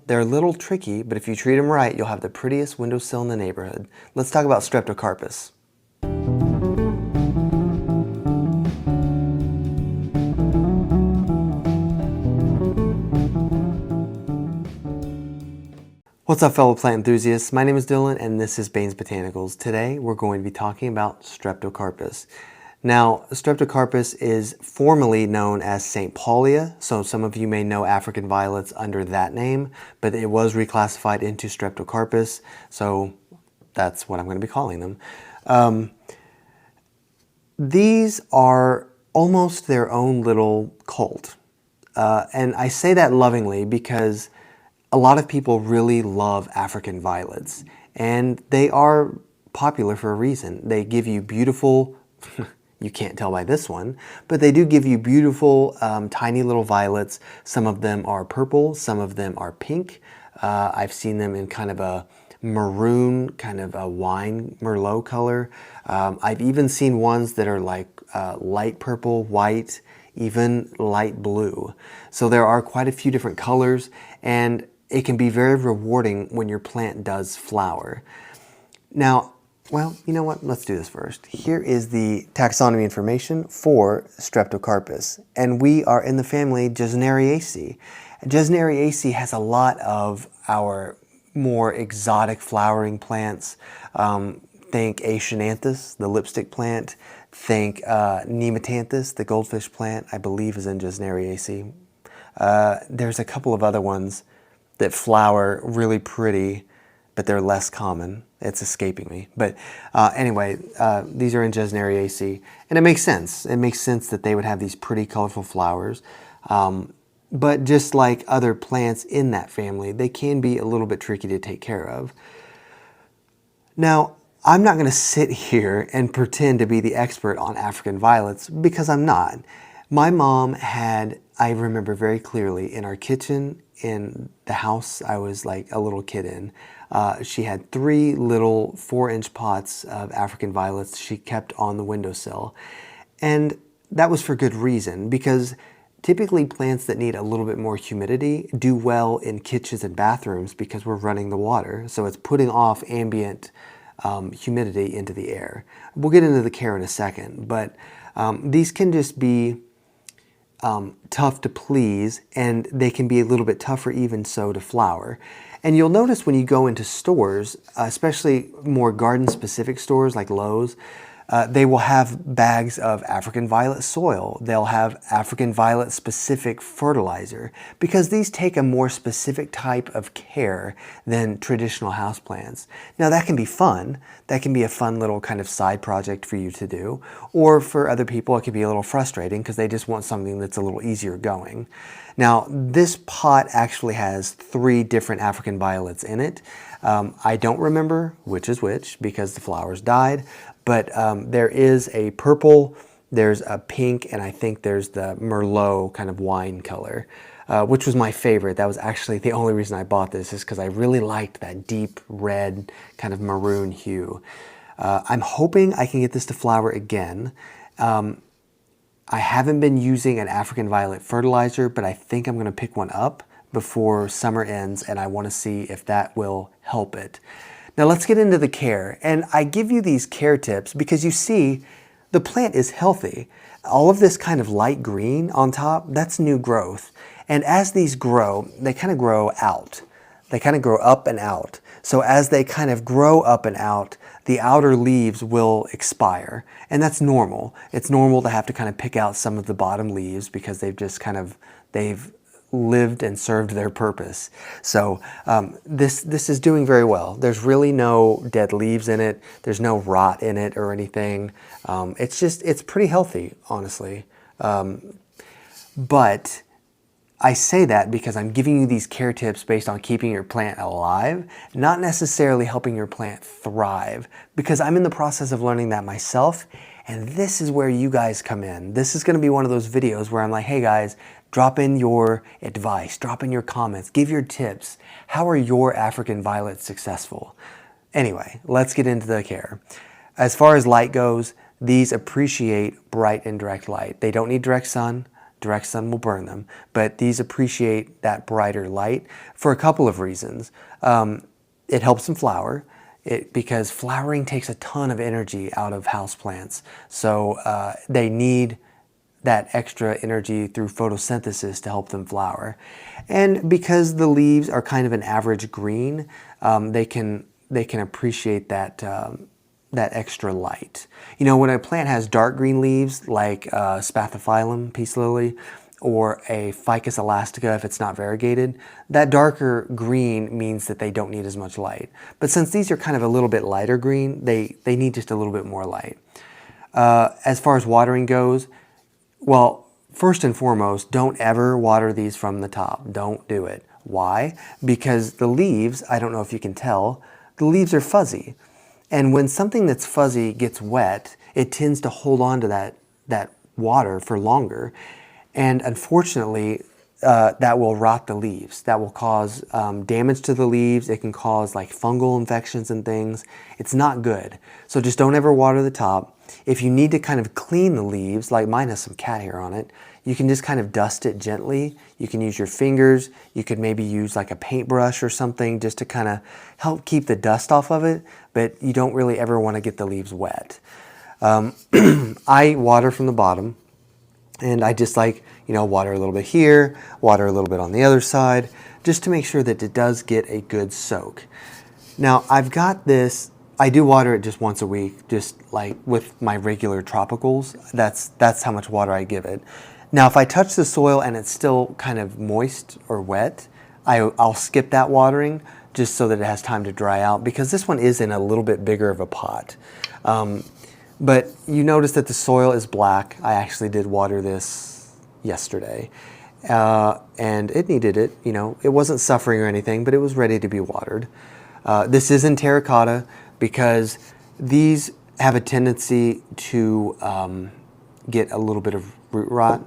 They're a little tricky, but if you treat them right, you'll have the prettiest windowsill in the neighborhood. Let's talk about Streptocarpus. What's up, fellow plant enthusiasts? My name is Dylan and this is Bain's Botanicals. Today we're going to be talking about Streptocarpus. Now, Streptocarpus is formally known as Saintpaulia, so some of you may know African violets under that name, but it was reclassified into Streptocarpus, so that's what I'm going to be calling them. These are almost their own little cult, and I say that lovingly because a lot of people really love African violets, and they are popular for a reason. They give you beautiful, you can't tell by this one, but they do give you beautiful tiny little violets. Some of them are purple, some of them are pink. I've seen them in kind of a maroon, kind of a wine Merlot color. I've even seen ones that are like light purple, white, even light blue. So there are quite a few different colors, and it can be very rewarding when your plant does flower. Now, well, you know what? Let's do this first. Here is the taxonomy information for Streptocarpus, and we are in the family Gesneriaceae. Gesneriaceae has a lot of our more exotic flowering plants. Think Aeschynanthus, the lipstick plant. Think Nematanthus, the goldfish plant, I believe is in Gesneriaceae. There's a couple of other ones that flower really pretty, but they're less common. It's escaping me. But anyway, these are in Gesneriaceae, and it makes sense. It makes sense that they would have these pretty colorful flowers. But just like other plants in that family, they can be a little bit tricky to take care of. Now, I'm not going to sit here and pretend to be the expert on African violets because I'm not. My mom had, I remember very clearly, in our kitchen, in the house I was like a little kid in, she had 3 little 4-inch pots of African violets she kept on the windowsill. And that was for good reason, because typically plants that need a little bit more humidity do well in kitchens and bathrooms because we're running the water. So it's putting off ambient humidity into the air. We'll get into the care in a second, but these can just be tough to please, and they can be a little bit tougher even so to flower. And you'll notice when you go into stores, especially more garden-specific stores like Lowe's, they will have bags of African violet soil. They'll have African violet specific fertilizer because these take a more specific type of care than traditional houseplants. Now that can be fun. That can be a fun little kind of side project for you to do. Or for other people, it can be a little frustrating because they just want something that's a little easier going. Now, this pot actually has 3 different African violets in it. I don't remember which is which because the flowers died, but there is a purple, there's a pink, and I think there's the Merlot kind of wine color, which was my favorite. That was actually the only reason I bought this, is because I really liked that deep red kind of maroon hue. I'm hoping I can get this to flower again. I haven't been using an African violet fertilizer, but I think I'm going to pick one up before summer ends, and I want to see if that will help it. Now let's get into the care, and I give you these care tips because you see the plant is healthy. All of this kind of light green on top, that's new growth. And as these grow, they kind of grow out. They kind of grow up and out. So as they kind of grow up and out, the outer leaves will expire. And that's normal. It's normal to have to kind of pick out some of the bottom leaves because they've just kind of, they've lived and served their purpose. So this is doing very well. There's really no dead leaves in it. There's no rot in it or anything. It's pretty healthy, honestly. But I say that because I'm giving you these care tips based on keeping your plant alive, not necessarily helping your plant thrive, because I'm in the process of learning that myself, and this is where you guys come in. This is going to be one of those videos where I'm like, hey guys, drop in your advice, drop in your comments, give your tips. How are your African violets successful? Anyway, let's get into the care. As far as light goes, these appreciate bright and direct light. They don't need direct sun. Direct sun will burn them. But these appreciate that brighter light for a couple of reasons. It helps them flower. Because flowering takes a ton of energy out of houseplants. So they need that extra energy through photosynthesis to help them flower. And because the leaves are kind of an average green, they can appreciate that that extra light. You know, when a plant has dark green leaves, like Spathiphyllum peace lily, or a Ficus elastica if it's not variegated, that darker green means that they don't need as much light. But since these are kind of a little bit lighter green, they need just a little bit more light. As far as watering goes, well, first and foremost, don't ever water these from the top. Don't do it. Why? Because the leaves, I don't know if you can tell, the leaves are fuzzy. And when something that's fuzzy gets wet, it tends to hold on to that water for longer. And unfortunately, that will rot the leaves. That will cause damage to the leaves. It can cause like fungal infections and things. It's not good. So just don't ever water the top. If you need to kind of clean the leaves, like mine has some cat hair on it, you can just kind of dust it gently. You can use your fingers. You could maybe use like a paintbrush or something just to kind of help keep the dust off of it, but you don't really ever want to get the leaves wet. I water from the bottom. And I just like, you know, water a little bit here, water a little bit on the other side, just to make sure that it does get a good soak. Now, I've got this, I do water it just once a week, just like with my regular tropicals. That's how much water I give it. Now, if I touch the soil and it's still kind of moist or wet, I'll skip that watering just so that it has time to dry out, because this one is in a little bit bigger of a pot. But you notice that the soil is black. I actually did water this yesterday. And it needed it, you know. It wasn't suffering or anything, but it was ready to be watered. This is in terracotta because these have a tendency to get a little bit of root rot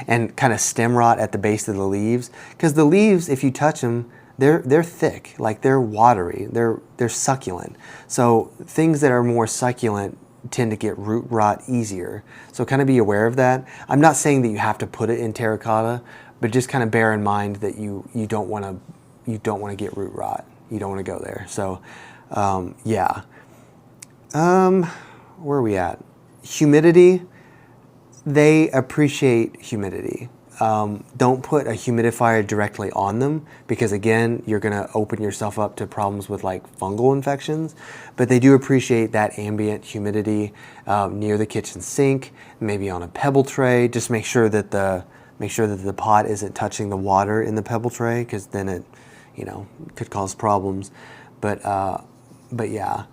and kind of stem rot at the base of the leaves. Because the leaves, if you touch them, they're thick, like they're watery, they're succulent. So things that are more succulent tend to get root rot easier. So kind of be aware of that. I'm not saying that you have to put it in terracotta, but just kind of bear in mind that you don't want to get root rot. You don't want to go there. So yeah. Where are we at? Humidity. They appreciate humidity. Don't put a humidifier directly on them because, again, you're going to open yourself up to problems with like fungal infections. But they do appreciate that ambient humidity near the kitchen sink, maybe on a pebble tray. Just make sure that the pot isn't touching the water in the pebble tray, because then it, you know, could cause problems. But yeah.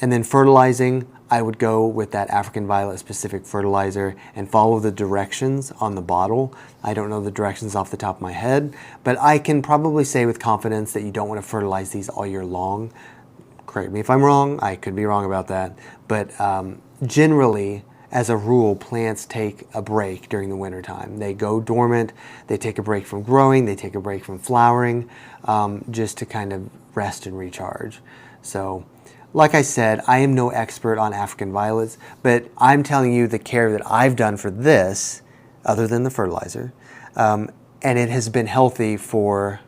And then fertilizing, I would go with that African violet specific fertilizer and follow the directions on the bottle. I don't know the directions off the top of my head, but I can probably say with confidence that you don't want to fertilize these all year long. Correct me if I'm wrong, I could be wrong about that. But generally, as a rule, plants take a break during the wintertime. They go dormant, they take a break from growing, they take a break from flowering, just to kind of rest and recharge. So, like I said, I am no expert on African violets, but I'm telling you the care that I've done for this, other than the fertilizer, and it has been healthy for,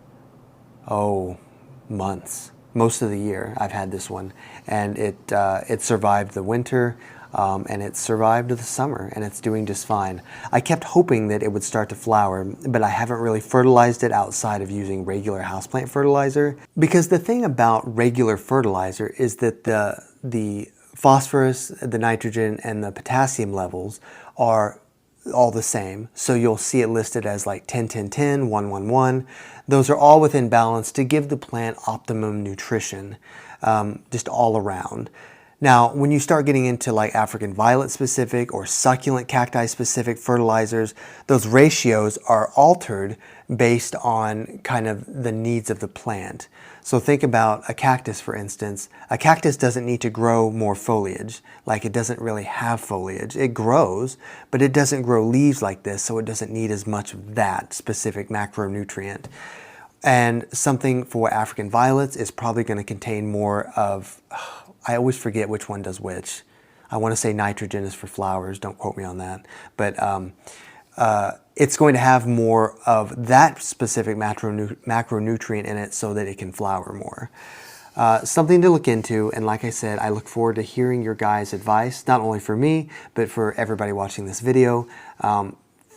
months. Most of the year I've had this one, and it survived the winter, and it survived the summer, and it's doing just fine. I kept hoping that it would start to flower, but I haven't really fertilized it outside of using regular houseplant fertilizer. Because the thing about regular fertilizer is that the phosphorus, the nitrogen, and the potassium levels are all the same. So you'll see it listed as like 10, 10, 10, 1, 1, 1. Those are all within balance to give the plant optimum nutrition, just all around. Now, when you start getting into like African violet specific or succulent cacti specific fertilizers, those ratios are altered based on kind of the needs of the plant. So think about a cactus, for instance. A cactus doesn't need to grow more foliage. Like, it doesn't really have foliage. It grows, but it doesn't grow leaves like this, so it doesn't need as much of that specific macronutrient. And something for African violets is probably going to contain more of, I always forget which one does which. I want to say nitrogen is for flowers. Don't quote me on that. But it's going to have more of that specific macronutrient in it so that it can flower more. Something to look into, and like I said, I look forward to hearing your guys' advice, not only for me, but for everybody watching this video.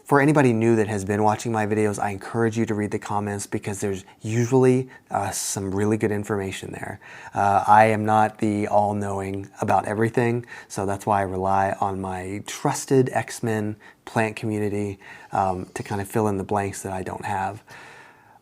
For anybody new that has been watching my videos, I encourage you to read the comments because there's usually some really good information there. I am not the all-knowing about everything, so that's why I rely on my trusted X-Men plant community to kind of fill in the blanks that I don't have.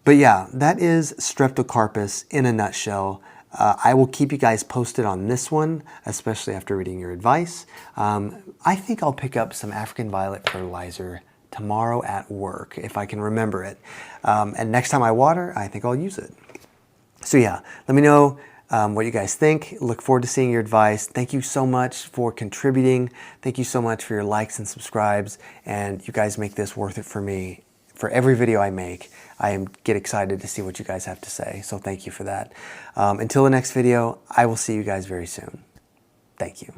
But yeah, that is Streptocarpus in a nutshell. I will keep you guys posted on this one, especially after reading your advice. I think I'll pick up some African violet fertilizer tomorrow at work, if I can remember it. And next time I water, I think I'll use it. So yeah, let me know what you guys think. Look forward to seeing your advice. Thank you so much for contributing. Thank you so much for your likes and subscribes. And you guys make this worth it for me. For every video I make, I get excited to see what you guys have to say. So thank you for that. Until the next video, I will see you guys very soon. Thank you.